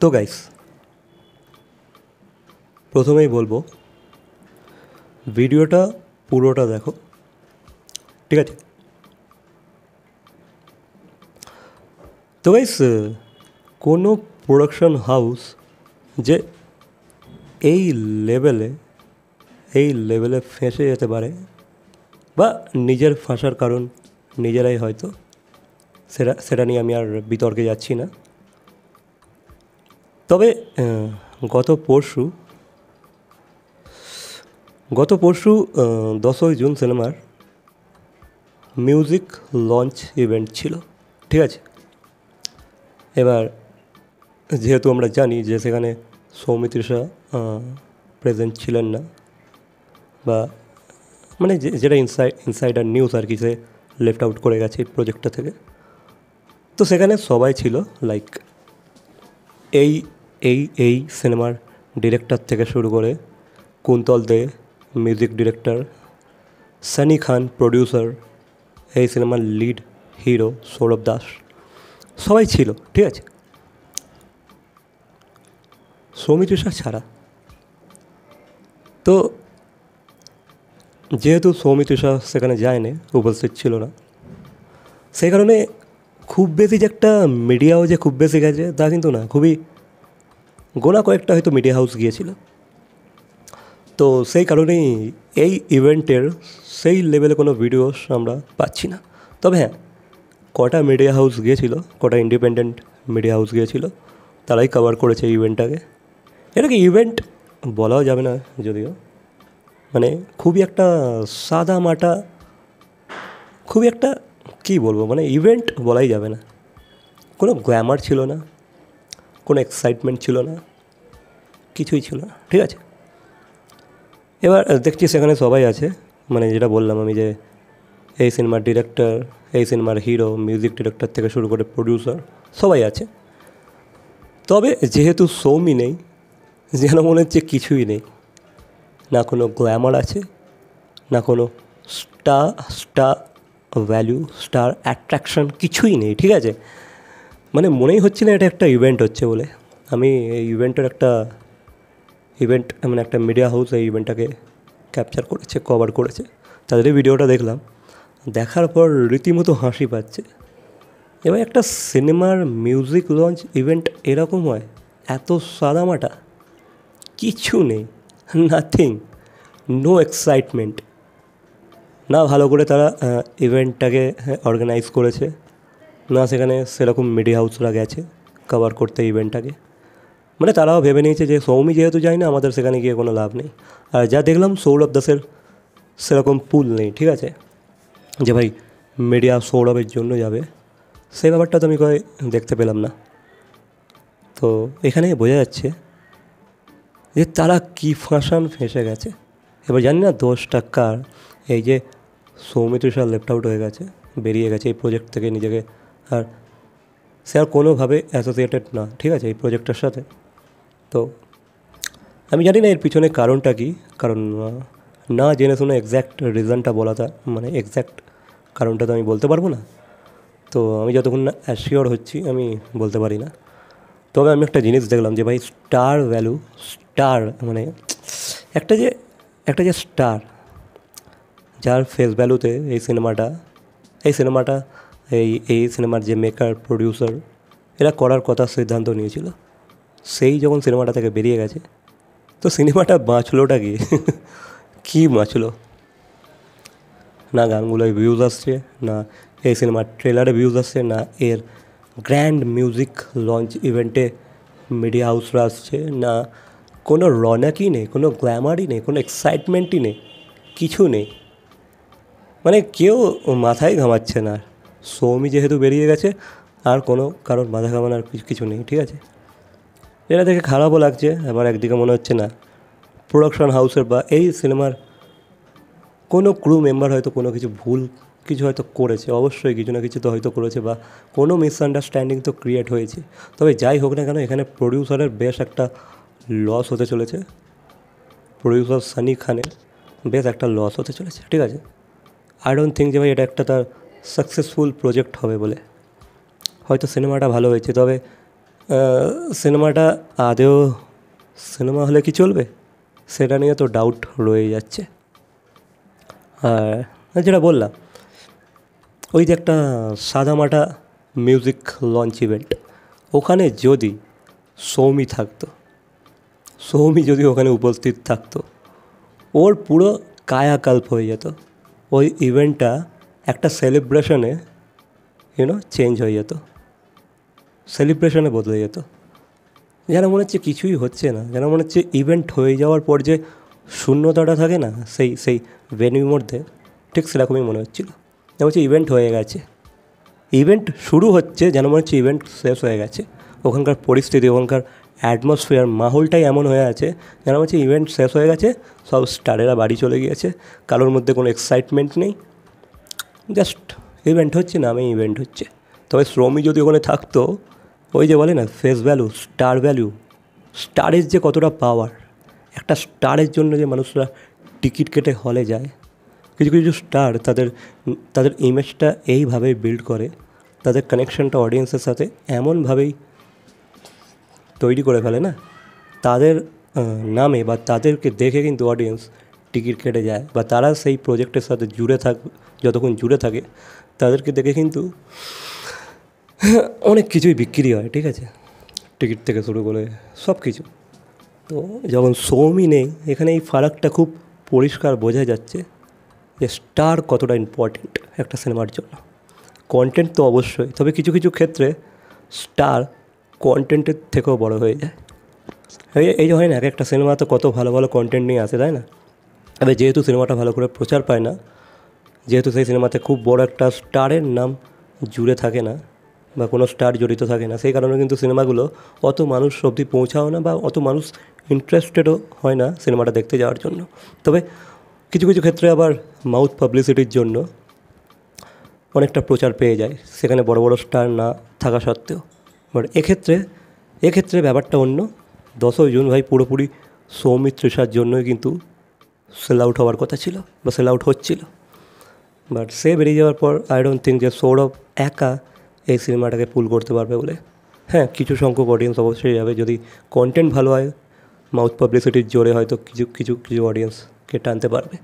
তো গাইস, প্রথমেই বলবো ভিডিওটা পুরোটা দেখো, ঠিক আছে? তো গাইস, কোনো প্রোডাকশন হাউস যে এই লেভেলে ফেঁসে যেতে পারে বা নিজের ফাঁসার কারণ নিজেরাই হয়তো, সেটা নিয়ে আমি আর বিতর্কে যাচ্ছি না। তবে গত পরশু 10ই জুন সিনেমার মিউজিক লঞ্চ ইভেন্ট ছিল, ঠিক আছে? এবার যেহেতু আমরা জানি যে সেখানে সৌমিত্রিষা প্রেজেন্ট ছিলেন না, বা মানে যেটা ইনসাইডার নিউজ আর কি, সে লেফট আউট করে গেছে এই প্রজেক্টটা থেকে। তো সেখানে সবাই ছিল, লাইক এই এই এই সিনেমার ডিরেক্টর থেকে শুরু করে কুন্তল দে মিউজিক ডিরেক্টর, সানি খান প্রডিউসার, এই সিনেমার লিড হিরো সৌরভ দাস, সবাই ছিল, ঠিক আছে? সৌমিত্রিষা ছাড়া। তো যেহেতু সৌমিত্রিষা সেখানে যায়নি, উপস্থিত ছিল না, সেই কারণে খুব বেশি যে একটা মিডিয়াও যে খুব বেশি গেছে তা কিন্তু না, খুবই গোনা কয়েকটা হয়তো মিডিয়া হাউস গিয়েছিল। তো সেই কারণেই এই ইভেন্টের সেই লেভেলে কোনো ভিডিওস আমরা পাচ্ছি না। তবে হ্যাঁ, কটা মিডিয়া হাউস গিয়েছিল, কটা ইন্ডিপেন্ডেন্ট মিডিয়া হাউস গিয়েছিল, তারাই কভার করেছে ইভেন্টটাকে। এটাকে ইভেন্ট বলাও যাবে না যদিও, মানে খুবই একটা সাদা মাটা, খুবই একটা কী বলবো, মানে ইভেন্ট বলাই যাবে না। কোনো গ্ল্যামার ছিল না, কোনো এক্সাইটমেন্ট ছিল না, কিছুই ছিল না, ঠিক আছে? এবার দেখছি সেখানে সবাই আছে, মানে যেটা বললাম আমি, যে এই সিনেমার ডিরেক্টর, এই সিনেমার হিরো, মিউজিক ডিরেক্টর থেকে শুরু করে প্রডিউসার, সবাই আছে। তবে যেহেতু সৌমি নেই, যেন মনে হচ্ছে কিছুই নেই, না কোনো গ্ল্যামার আছে, না কোনো স্টার ভ্যালু, স্টার অ্যাট্রাকশন, কিছুই নেই, ঠিক আছে? মানে মনেই হচ্ছে না এটা একটা ইভেন্ট হচ্ছে বলে। আমি এই ইভেন্টের একটা মানে একটা মিডিয়া হাউস এই ইভেন্টটাকে ক্যাপচার করেছে, কভার করেছে, তাদেরই ভিডিওটা দেখলাম। দেখার পর রীতিমতো হাসি পাচ্ছে। এবার একটা সিনেমার মিউজিক লঞ্চ ইভেন্ট এরকম হয়, এত সাদামাটা, কিছু নেই, নাথিং, নো এক্সাইটমেন্ট। না ভালো করে তারা ইভেন্টটাকে অর্গানাইজ করেছে, না সেখানে সেরকম মিডিয়া হাউসরা গেছে কভার করতে ইভেন্টটাকে। মানে তারাও ভেবে নিয়েছে যে সৌমি যেহেতু যায় না, আমাদের সেখানে গিয়ে কোনো লাভ নেই। আর যা দেখলাম, সৌরভ দাসের সেরকম পুল নেই, ঠিক আছে, যে ভাই মিডিয়া সৌরভের জন্য যাবে, সেই ব্যাপারটা তো আমি দেখতে পেলাম না। তো এখানে বোঝা যাচ্ছে যে তারা কী ফেঁসে গেছে। এবার জানি না দোষটা কার, এই যে সৌমিত্রিষা লেফট আউট হয়ে গেছে, বেরিয়ে গেছে এই প্রজেক্ট থেকে নিজেকে, আর সে আর কোনোভাবে অ্যাসোসিয়েটেড না, ঠিক আছে, এই প্রজেক্টের সাথে। তো আমি জানি না এর পিছনে কারণটা কী, কারণ না জেনে শুনে এক্স্যাক্ট রিজনটা বলাটা, মানে এক্স্যাক্ট কারণটা তো আমি বলতে পারবো না। তো আমি যতক্ষণ না অ্যাসিওর হচ্ছি আমি বলতে পারি না। তবে আমি একটা জিনিস দেখলাম যে ভাই, স্টার ভ্যালু, স্টার মানে একটা যে স্টার, যার ফেস ভ্যালুতে এই সিনেমাটা এই সিনেমার যে মেকার প্রডিউসার, এরা করার কথা সিদ্ধান্ত নিয়েছিল, সেই যখন সিনেমাটা থেকে বেরিয়ে গেছে, তো সিনেমাটা বাঁচলোটা কি? কী বাঁচলো? না গানগুলোয় ভিউজ আসছে, না এই সিনেমার ট্রেলারে ভিউজ আসছে, না এর গ্র্যান্ড মিউজিক লঞ্চ ইভেন্টে মিডিয়া হাউসরা আসছে, না কোনো রনকই নেই, কোনো গ্ল্যামারই নেই, কোনো এক্সাইটমেন্টই নেই, কিছু নেই। মানে কেউ মাথায় ঘামাচ্ছে না। সৌমি যেহেতু বেরিয়ে গেছে, আর কোনো কারোর মাথা ঘামানোর কিছু নেই, ঠিক আছে? এটা দেখে খারাপও লাগছে, আবার একদিকে মনে হচ্ছে না প্রোডাকশন হাউসের বা এই সিনেমার কোনো ক্রু মেম্বার হয়তো কোনো ভুল কিছু হয়তো করেছে, অবশ্যই কিছু না কিছু তো হয়তো করেছে, বা কোনো মিসআন্ডারস্ট্যান্ডিং তো ক্রিয়েট হয়েছে। তবে যাই হোক না কেন, এখানে প্রডিউসারের বেশ একটা লস হতে চলেছে, প্রডিউসার সানি খানের বেশ একটা লস হতে চলেছে, ঠিক আছে? আই ডোন্ট থিঙ্ক যে ভাই এটা একটা তার সাকসেসফুল প্রজেক্ট হবে বলে। হয়তো সিনেমাটা ভালো হয়েছে, তবে সিনেমাটা আদেও সিনেমা হলে কি চলবে সেটা নিয়ে তো ডাউট রয়ে যাচ্ছে। আর যেটা বললাম, ওই যে একটা সাদামাটা মিউজিক লঞ্চ ইভেন্ট, ওখানে যদি সৌমি থাকতো, সৌমি যদি ওখানে উপস্থিত থাকতো, ওর পুরো কায়াকল্প হয়ে যেত। ওই ইভেন্টটা একটা সেলিব্রেশনে চেঞ্জ হয়ে যেত, সেলিব্রেশনে বদলে যেত। যেন মনে হচ্ছে কিছুই হচ্ছে না, যেন মনে হচ্ছে ইভেন্ট হয়ে যাওয়ার পর যে শূন্যতাটা থাকে না সেই সেই ভেন্যুর মধ্যে, ঠিক সেরকমই মনে হচ্ছিলো। যেন হচ্ছে ইভেন্ট হয়ে গেছে, ইভেন্ট শুরু হচ্ছে, যেন মনে হচ্ছে ইভেন্ট শেষ হয়ে গেছে। ওখানকার পরিস্থিতি, ওখানকার অ্যাটমসফিয়ার, মাহলটাই এমন হয়ে আছে যেন হচ্ছে ইভেন্ট শেষ হয়ে গেছে, সব স্টারেরা বাড়ি চলে গিয়েছে, কারোর মধ্যে কোনো এক্সাইটমেন্ট নেই, জাস্ট ইভেন্ট হচ্ছে, নামে ইভেন্ট হচ্ছে। তবে শ্রমী যদি ওখানে থাকতো, ওই যে বলে না ফেস ভ্যালু, স্টার ভ্যালু, স্টারের যে কতটা পাওয়ার, একটা স্টারের জন্য যে মানুষরা টিকিট কেটে হলে যায়। কিছু কিছু স্টার তাদের তাদের ইমেজটা এইভাবেই বিল্ড করে, তাদের কানেকশানটা অডিয়েন্সের সাথে এমনভাবেই তৈরি করে ফেলে না, তাদের নামে বা তাদেরকে দেখে কিন্তু অডিয়েন্স টিকিট কেটে যায়, বা তারা সেই প্রজেক্টের সাথে যতক্ষণ জুড়ে থাকে তাদেরকে দেখে কিন্তু অনেক কিছুই বিক্রি হয়, ঠিক আছে, টিকিট থেকে শুরু করে সব কিছু। তো যখন সৌমি নেই, এখানে এই ফারাকটা খুব পরিষ্কার বোঝা যাচ্ছে যে স্টার কতটা ইম্পর্টেন্ট একটা সিনেমার জন্য। কন্টেন্ট তো অবশ্যই, তবে কিছু কিছু ক্ষেত্রে স্টার কন্টেন্টের থেকেও বড় হয়ে যায়। এই যে হয় না, এক একটা সিনেমা তো কত ভালো ভালো কন্টেন্ট নিয়ে আসে, তাই না? তবে যেহেতু সিনেমাটা ভালো করে প্রচার পায় না, যেহেতু সেই সিনেমাতে খুব বড় একটা স্টারের নাম জুড়ে থাকে না বা কোনো স্টার জড়িত থাকে না, সেই কারণে কিন্তু সিনেমাগুলো অত মানুষ অবধি পৌঁছাও না, বা অত মানুষ ইন্টারেস্টেডও হয় না সিনেমাটা দেখতে যাওয়ার জন্য। তবে কিছু কিছু ক্ষেত্রে আবার মাউথ পাবলিসিটির জন্য অনেকটা প্রচার পেয়ে যায়, সেখানে বড় বড় স্টার না থাকা সত্ত্বেও। বাট এক্ষেত্রে ব্যাপারটা অন্য। 10ই জুন ভাই পুরোপুরি সৌমি তৃষার জন্যই কিন্তু সেল আউট হওয়ার কথা ছিল, বা সেল আউট হচ্ছিল। বাট সে বেরিয়ে যাওয়ার পর আই ডোন্ট থিঙ্ক যে সৌরভ একা এই সিনেমাটাকে পুল করতে পারবে বলে। হ্যাঁ, কিছু সংখ্যক অডিয়েন্স অবশ্যই যাবে, যদি কন্টেন্ট ভালো হয়, মাউথ পাবলিসিটির জোরে হয়তো কিছু কিছু কিছু অডিয়েন্সকে টানতে পারবে।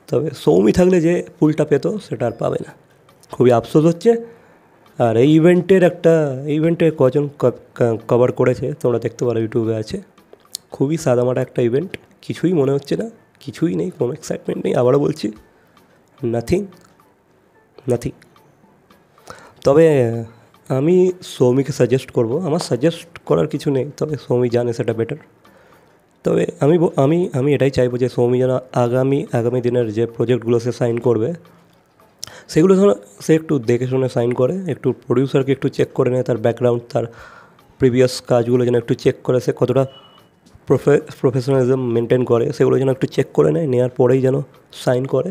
তবে সৌমি থাকলে যে পুলটা পেতো সেটা আর পাবে না, খুবই আফসোস হচ্ছে। আর এই ইভেন্টে কজন কভার করেছে তোমরা দেখতে পারো, ইউটিউবে আছে। খুবই সাদামাটা একটা ইভেন্ট, কিছুই মনে হচ্ছে না, কিছুই নেই, কোনো এক্সাইটমেন্ট নেই। আবারও বলছি, নাথিং। তবে আমি সৌমিকে সাজেস্ট করব, আমার সাজেস্ট করার কিছু নেই, তবে সৌমি জানে সেটা বেটার। তবে আমি এটাই চাইবো যে সৌমি যেন আগামী দিনের যে প্রজেক্টগুলো সে সাইন করবে, সেগুলো যেন সে একটু দেখে শুনে সাইন করে, একটু প্রডিউসারকে একটু চেক করে নেয়, তার ব্যাকগ্রাউন্ড, তার প্রিভিয়াস কাজগুলো যেন একটু চেক করে, সে কতটা প্রফেশনালিজম মেনটেন করে, সেগুলো যেন একটু চেক করে নেওয়ার পরেই যেন সাইন করে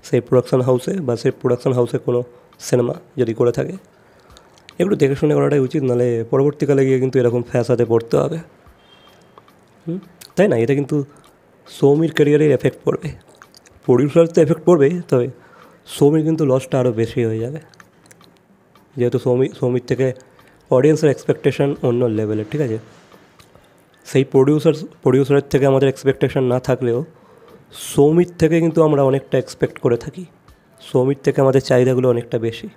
সেই প্রোডাকশান হাউসে, বা সেই প্রোডাকশান হাউসে কোনো সিনেমা যদি করে থাকে। একটু দেখে শুনে করাটাই উচিত, নাহলে পরবর্তীকালে গিয়ে কিন্তু এরকম ফ্যাসাদে পড়তে হবে, তাই না? এটা কিন্তু সৌমির ক্যারিয়ারে এফেক্ট পড়বে, প্রডিউসার তো এফেক্ট পড়বেই, তবে সৌমির কিন্তু লসটা আরও বেশি হয়ে যাবে, যেহেতু সৌমির থেকে অডিয়েন্সের এক্সপেকটেশান অন্য লেভেলের, ঠিক আছে? সেই প্রডিউসারের থেকে আমাদের এক্সপেকটেশান না থাকলেও সৌমির থেকে কিন্তু আমরা অনেকটা এক্সপেক্ট করে থাকি, সৌমির থেকে আমাদের চাহিদাগুলো অনেকটা বেশি।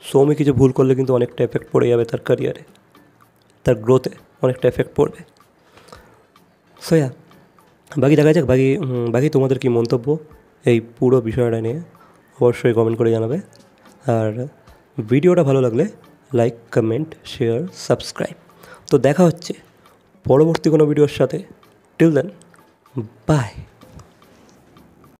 সৌমি কিছু ভুল করলে কিন্তু অনেকটা এফেক্ট পড়ে যাবে তার ক্যারিয়ারে, তার গ্রোথে অনেকটা এফেক্ট পড়বে। সো বাকি দেখা যাক, বাকি তোমাদের কি মন্তব্য এই পুরো বিষয়টা নিয়ে অবশ্যই কমেন্ট করে জানাবে। আর ভিডিওটা ভালো লাগলে লাইক, কমেন্ট, শেয়ার, সাবস্ক্রাইব। তো দেখা হচ্ছে পরবর্তী কোনো ভিডিওর সাথে। Till then, by.